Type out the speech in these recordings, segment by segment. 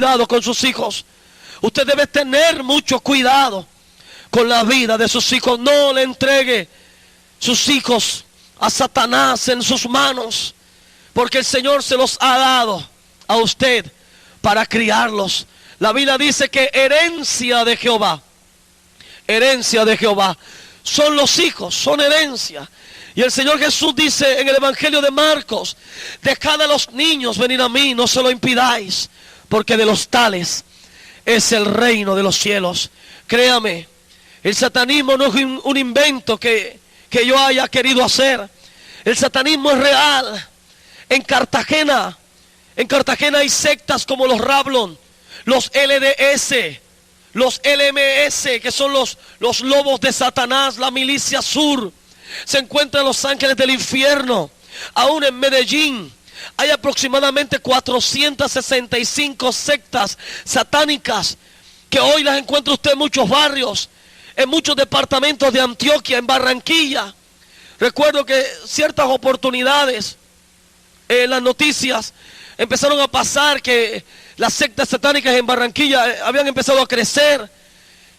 cuidado con sus hijos. Usted debe tener mucho cuidado con la vida de sus hijos. No le entregue sus hijos a Satanás en sus manos, porque el Señor se los ha dado a usted para criarlos. La Biblia dice que herencia de Jehová son los hijos, son herencia. Y el Señor Jesús dice en el Evangelio de Marcos: dejad a los niños venir a mí, no se lo impidáis, porque de los tales es el reino de los cielos. Créame, el satanismo no es un invento que yo haya querido hacer. El satanismo es real. En Cartagena hay sectas como los Rablon, los LDS, los LMS, que son los lobos de Satanás, la milicia sur. Se encuentran en Los Ángeles del Infierno. Aún en Medellín hay aproximadamente 465 sectas satánicas, que hoy las encuentra usted en muchos barrios, en muchos departamentos de Antioquia, en Barranquilla. Recuerdo que ciertas oportunidades en las noticias empezaron a pasar que las sectas satánicas en Barranquilla habían empezado a crecer,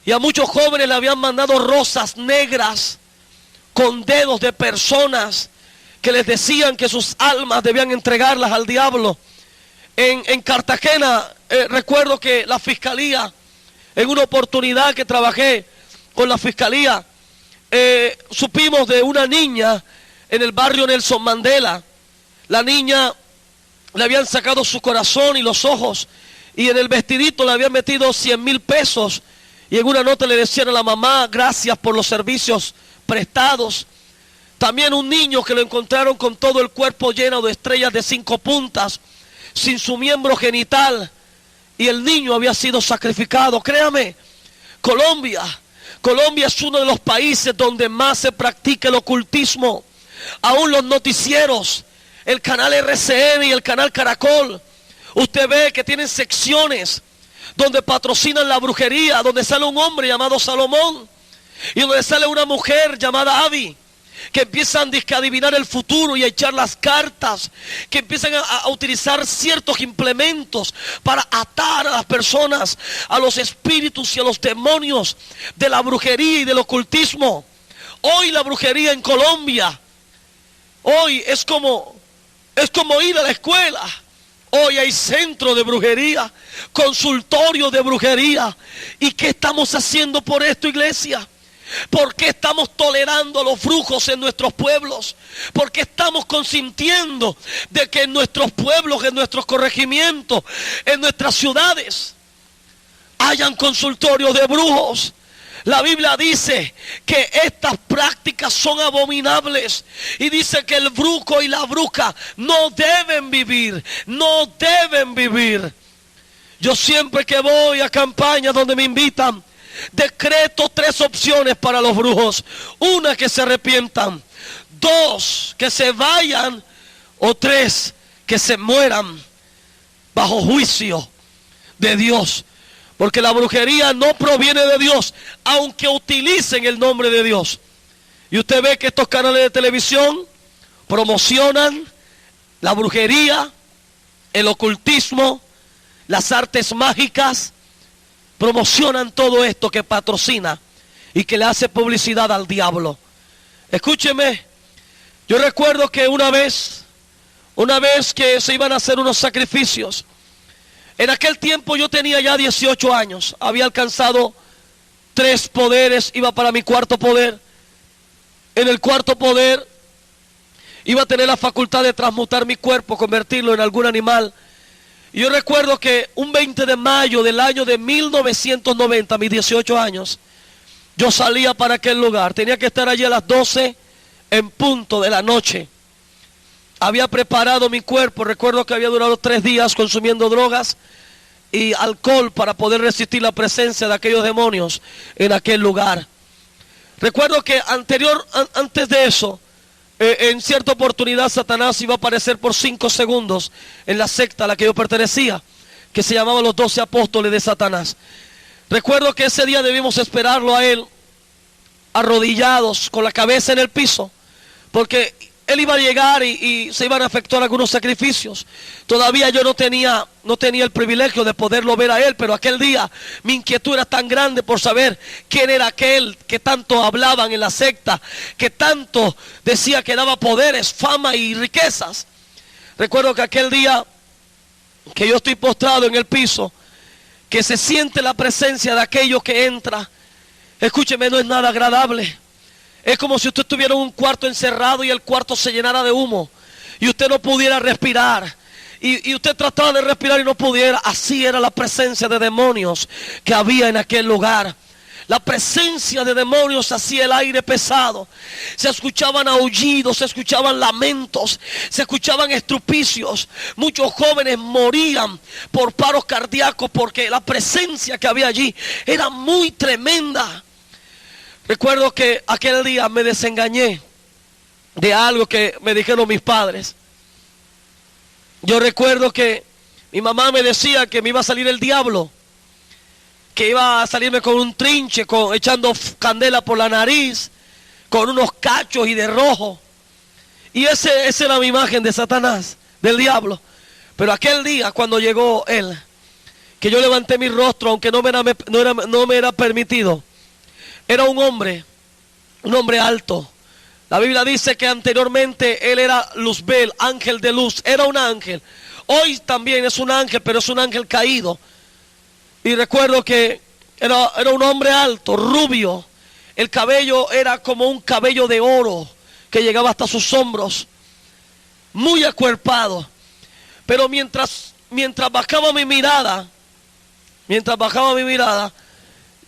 y a muchos jóvenes le habían mandado rosas negras con dedos de personas que les decían que sus almas debían entregarlas al diablo. En Cartagena, recuerdo que la fiscalía, en una oportunidad que trabajé con la fiscalía, supimos de una niña en el barrio Nelson Mandela. La niña le habían sacado su corazón y los ojos, y en el vestidito le habían metido 100,000 pesos, y en una nota le decían a la mamá: gracias por los servicios prestados. También un niño que lo encontraron con todo el cuerpo lleno de estrellas de 5 puntas, sin su miembro genital, y el niño había sido sacrificado. Créame, Colombia es uno de los países donde más se practica el ocultismo. Aún los noticieros, el canal RCN y el canal Caracol, usted ve que tienen secciones donde patrocinan la brujería, donde sale un hombre llamado Salomón y donde sale una mujer llamada Abby, que empiezan a adivinar el futuro y a echar las cartas, que empiezan a utilizar ciertos implementos para atar a las personas a los espíritus y a los demonios de la brujería y del ocultismo. Hoy la brujería en Colombia, hoy es como ir a la escuela. Hoy hay centro de brujería, consultorio de brujería. ¿Y qué estamos haciendo por esto, iglesia? ¿Por qué estamos tolerando los brujos en nuestros pueblos? ¿Por qué estamos consintiendo de que en nuestros pueblos, en nuestros corregimientos, en nuestras ciudades hayan consultorios de brujos? La Biblia dice que estas prácticas son abominables, y dice que el brujo y la bruja no deben vivir. Yo siempre que voy a campañas donde me invitan, decreto 3 opciones para los brujos: 1, que se arrepientan; 2, que se vayan; o 3, que se mueran bajo juicio de Dios. Porque la brujería no proviene de Dios, aunque utilicen el nombre de Dios. Y usted ve que estos canales de televisión promocionan la brujería, el ocultismo, las artes mágicas. Promocionan todo esto que patrocina y que le hace publicidad al diablo. Escúcheme, yo recuerdo que una vez que se iban a hacer unos sacrificios, en aquel tiempo yo tenía ya 18 años, había alcanzado 3 poderes, iba para mi 4º poder. En el 4º poder iba a tener la facultad de transmutar mi cuerpo, convertirlo en algún animal. Y yo recuerdo que un 20 de mayo del año de 1990, mis 18 años, yo salía para aquel lugar. Tenía que estar allí a las 12 en punto de la noche. Había preparado mi cuerpo. Recuerdo que había durado 3 días consumiendo drogas y alcohol para poder resistir la presencia de aquellos demonios en aquel lugar. Recuerdo que antes de eso, en cierta oportunidad Satanás iba a aparecer por 5 segundos en la secta a la que yo pertenecía, que se llamaba los 12 apóstoles de Satanás. Recuerdo que ese día debimos esperarlo a él arrodillados, con la cabeza en el piso, porque él iba a llegar y se iban a efectuar algunos sacrificios. Todavía yo no tenía el privilegio de poderlo ver a él, pero aquel día mi inquietud era tan grande por saber quién era aquel que tanto hablaban en la secta, que tanto decía que daba poderes, fama y riquezas. Recuerdo que aquel día que yo estoy postrado en el piso, que se siente la presencia de aquello que entra, escúcheme, no es nada agradable. Es como si usted estuviera en un cuarto encerrado y el cuarto se llenara de humo y usted no pudiera respirar. Y usted trataba de respirar y no pudiera. Así era la presencia de demonios que había en aquel lugar. La presencia de demonios hacía el aire pesado. Se escuchaban aullidos, se escuchaban lamentos, se escuchaban estrupicios. Muchos jóvenes morían por paros cardíacos porque la presencia que había allí era muy tremenda. Recuerdo que aquel día me desengañé de algo que me dijeron mis padres. Yo recuerdo que mi mamá me decía que me iba a salir el diablo, que iba a salirme con un trinche, echando candela por la nariz, con unos cachos y de rojo. Y esa era mi imagen de Satanás, del diablo. Pero aquel día cuando llegó él, que yo levanté mi rostro, aunque no me era permitido, era un hombre alto. La Biblia dice que anteriormente él era Luzbel, ángel de luz, era un ángel. Hoy también es un ángel, pero es un ángel caído. Y recuerdo que era un hombre alto, rubio. El cabello era como un cabello de oro que llegaba hasta sus hombros, muy acuerpado. Pero mientras bajaba mi mirada,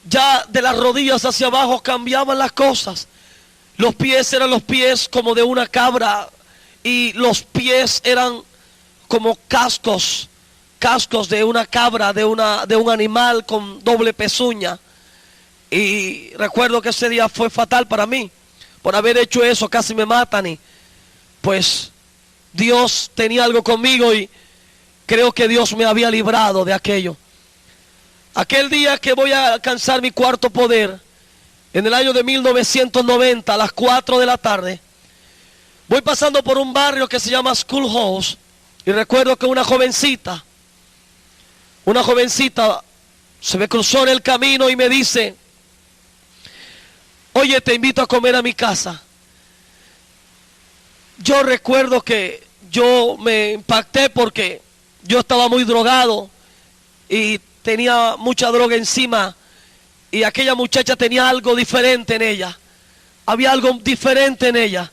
ya de las rodillas hacia abajo cambiaban las cosas. Los pies eran los pies como de una cabra y los pies eran como cascos de una cabra, de un animal con doble pezuña. Y recuerdo que ese día fue fatal para mí. Por haber hecho eso casi me matan, y pues Dios tenía algo conmigo y creo que Dios me había librado de aquello. Aquel día que voy a alcanzar mi cuarto poder, en el año de 1990, a las 4 de la tarde, voy pasando por un barrio que se llama Schoolhouse, y recuerdo que una jovencita se me cruzó en el camino y me dice: oye, te invito a comer a mi casa. Yo recuerdo que yo me impacté porque yo estaba muy drogado y tenía mucha droga encima, y aquella muchacha tenía algo diferente en ella. Había algo diferente en ella.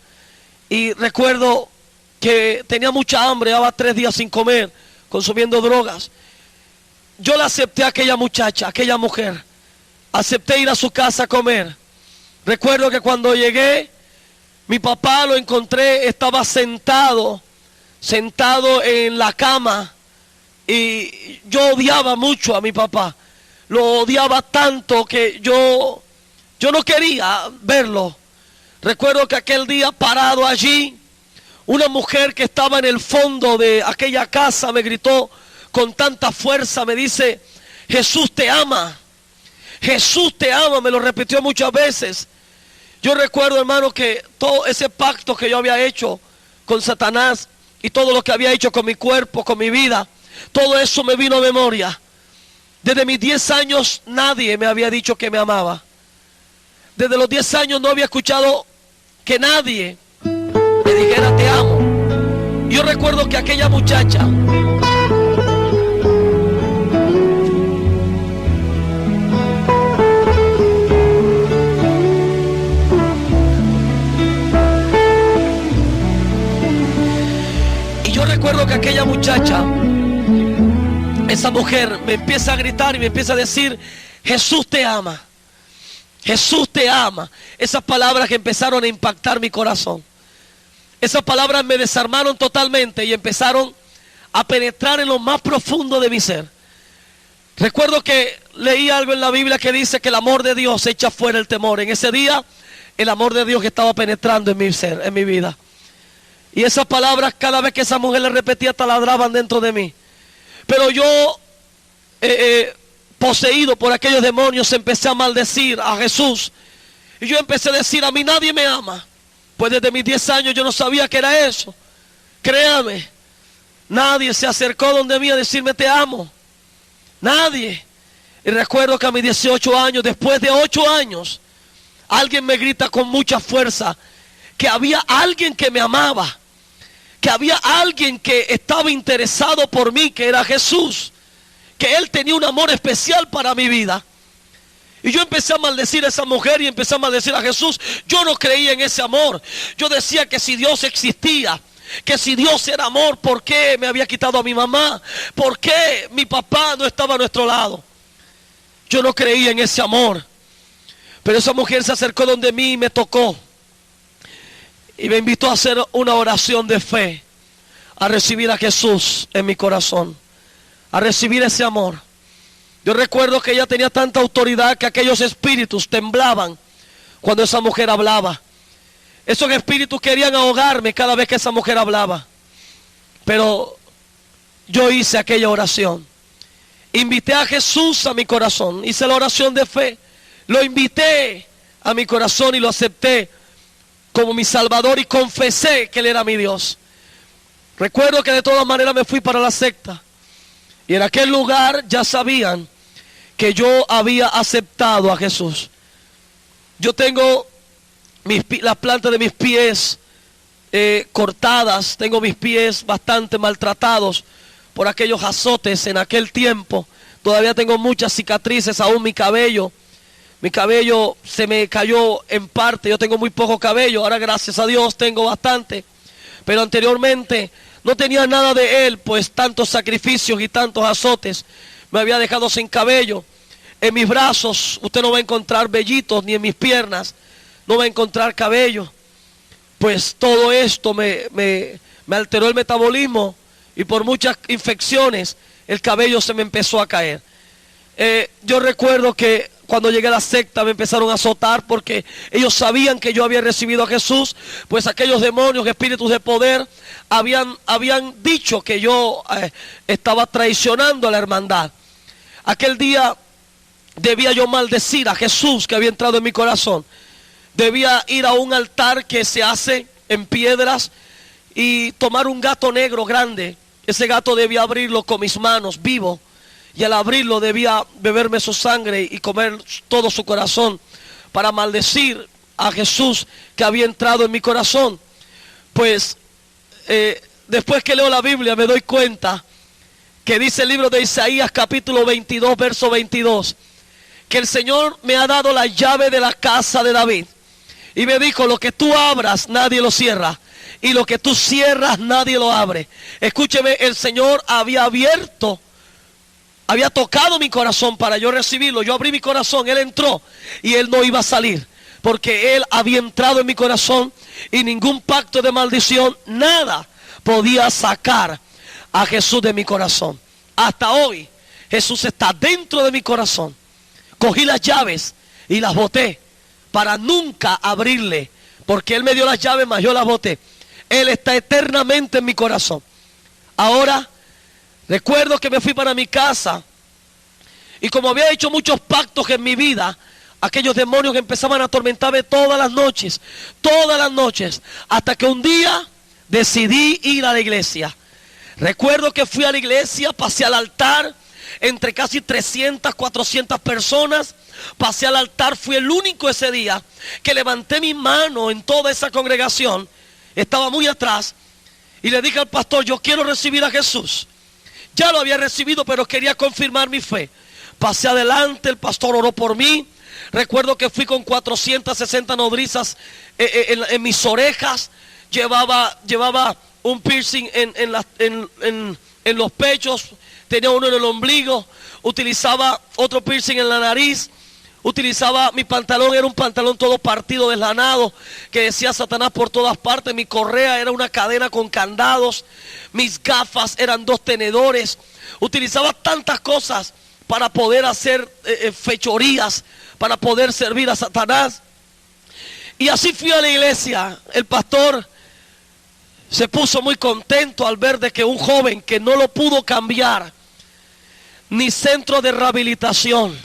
Y recuerdo que tenía mucha hambre, llevaba 3 días sin comer, consumiendo drogas. Yo la acepté a aquella muchacha, a aquella mujer. Acepté ir a su casa a comer. Recuerdo que cuando llegué, mi papá lo encontré, estaba sentado en la cama. Y yo odiaba mucho a mi papá. Lo odiaba tanto que yo no quería verlo. Recuerdo que aquel día, parado allí, una mujer que estaba en el fondo de aquella casa me gritó con tanta fuerza, me dice: Jesús te ama, Jesús te ama. Me lo repitió muchas veces. Yo recuerdo, hermano, que todo ese pacto que yo había hecho con Satanás y todo lo que había hecho con mi cuerpo, con mi vida, todo eso me vino a memoria. Desde mis 10 años nadie me había dicho que me amaba. Desde los 10 años no había escuchado que nadie me dijera te amo. Yo recuerdo que aquella muchacha, esa mujer me empieza a gritar y me empieza a decir: Jesús te ama, Jesús te ama. Esas palabras que empezaron a impactar mi corazón. Esas palabras me desarmaron totalmente y empezaron a penetrar en lo más profundo de mi ser. Recuerdo que leí algo en la Biblia que dice que el amor de Dios echa fuera el temor. En ese día, el amor de Dios estaba penetrando en mi ser, en mi vida. Y esas palabras, cada vez que esa mujer le repetía, taladraban dentro de mí. Pero yo, poseído por aquellos demonios, empecé a maldecir a Jesús. Y yo empecé a decir: a mí nadie me ama, Pues desde mis 10 años yo no sabía qué era eso. Créame, nadie se acercó donde mí a decirme te amo. Nadie. Y recuerdo que a mis 18 años, después de 8 años, alguien me grita con mucha fuerza que había alguien que me amaba, que había alguien que estaba interesado por mí, que era Jesús, que Él tenía un amor especial para mi vida. Y yo empecé a maldecir a esa mujer y empecé a maldecir a Jesús. Yo no creía en ese amor. Yo decía que si Dios existía, que si Dios era amor, ¿por qué me había quitado a mi mamá? ¿Por qué mi papá no estaba a nuestro lado? Yo no creía en ese amor. Pero esa mujer se acercó donde mí y me tocó. Y me invitó a hacer una oración de fe. A recibir a Jesús en mi corazón. A recibir ese amor. Yo recuerdo que ella tenía tanta autoridad que aquellos espíritus temblaban cuando esa mujer hablaba. Esos espíritus querían ahogarme cada vez que esa mujer hablaba. Pero yo hice aquella oración. Invité a Jesús a mi corazón. Hice la oración de fe. Lo invité a mi corazón y lo acepté como mi Salvador y confesé que Él era mi Dios. Recuerdo que de todas maneras me fui para la secta. Y en aquel lugar ya sabían que yo había aceptado a Jesús. Yo tengo las plantas de mis pies cortadas. Tengo mis pies bastante maltratados por aquellos azotes en aquel tiempo. Todavía tengo muchas cicatrices, aún mi cabello se me cayó en parte. Yo tengo muy poco cabello, ahora gracias a Dios tengo bastante. Pero anteriormente no tenía nada de él, pues tantos sacrificios y tantos azotes me había dejado sin cabello. En mis brazos usted no va a encontrar vellitos, ni en mis piernas no va a encontrar cabello. Pues todo esto me alteró el metabolismo y por muchas infecciones el cabello se me empezó a caer. Yo recuerdo que cuando llegué a la secta me empezaron a azotar porque ellos sabían que yo había recibido a Jesús. Pues aquellos demonios, espíritus de poder, habían dicho que yo estaba traicionando a la hermandad. Aquel día debía yo maldecir a Jesús que había entrado en mi corazón. Debía ir a un altar que se hace en piedras y tomar un gato negro grande. Ese gato debía abrirlo con mis manos vivo. Y al abrirlo debía beberme su sangre y comer todo su corazón para maldecir a Jesús que había entrado en mi corazón. Pues después que leo la Biblia me doy cuenta que dice el libro de Isaías capítulo 22 verso 22 que el Señor me ha dado la llave de la casa de David y me dijo: lo que tú abras nadie lo cierra y lo que tú cierras nadie lo abre. Escúcheme, el Señor había tocado mi corazón para yo recibirlo. Yo abrí mi corazón, Él entró y Él no iba a salir, porque Él había entrado en mi corazón y ningún pacto de maldición, nada podía sacar a Jesús de mi corazón. Hasta hoy Jesús está dentro de mi corazón. Cogí las llaves y las boté para nunca abrirle, porque Él me dio las llaves, mas yo las boté. Él está eternamente en mi corazón. Ahora recuerdo que me fui para mi casa y como había hecho muchos pactos en mi vida, aquellos demonios que empezaban a atormentarme todas las noches, hasta que un día decidí ir a la iglesia. Recuerdo que fui a la iglesia, pasé al altar, entre casi 300, 400 personas, pasé al altar, fui el único ese día que levanté mi mano en toda esa congregación, estaba muy atrás, y le dije al pastor: yo quiero recibir a Jesús. Ya lo había recibido, pero quería confirmar mi fe. Pasé adelante, el pastor oró por mí. Recuerdo que fui con 460 nodrizas en mis orejas. Llevaba un piercing en los pechos. Tenía uno en el ombligo. Utilizaba otro piercing en la nariz. Mi pantalón era un pantalón todo partido, deslanado, que decía Satanás por todas partes. Mi correa era una cadena con candados. Mis gafas eran 2 tenedores. Utilizaba tantas cosas para poder hacer fechorías, para poder servir a Satanás. Y así fui a la iglesia. El pastor se puso muy contento al ver de que un joven que no lo pudo cambiar, ni centro de rehabilitación,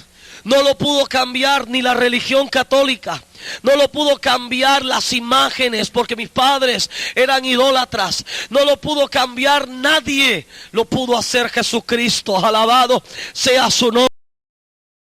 No lo pudo cambiar ni la religión católica. No lo pudo cambiar las imágenes, porque mis padres eran idólatras. No lo pudo cambiar nadie. Lo pudo hacer Jesucristo. Alabado sea su nombre.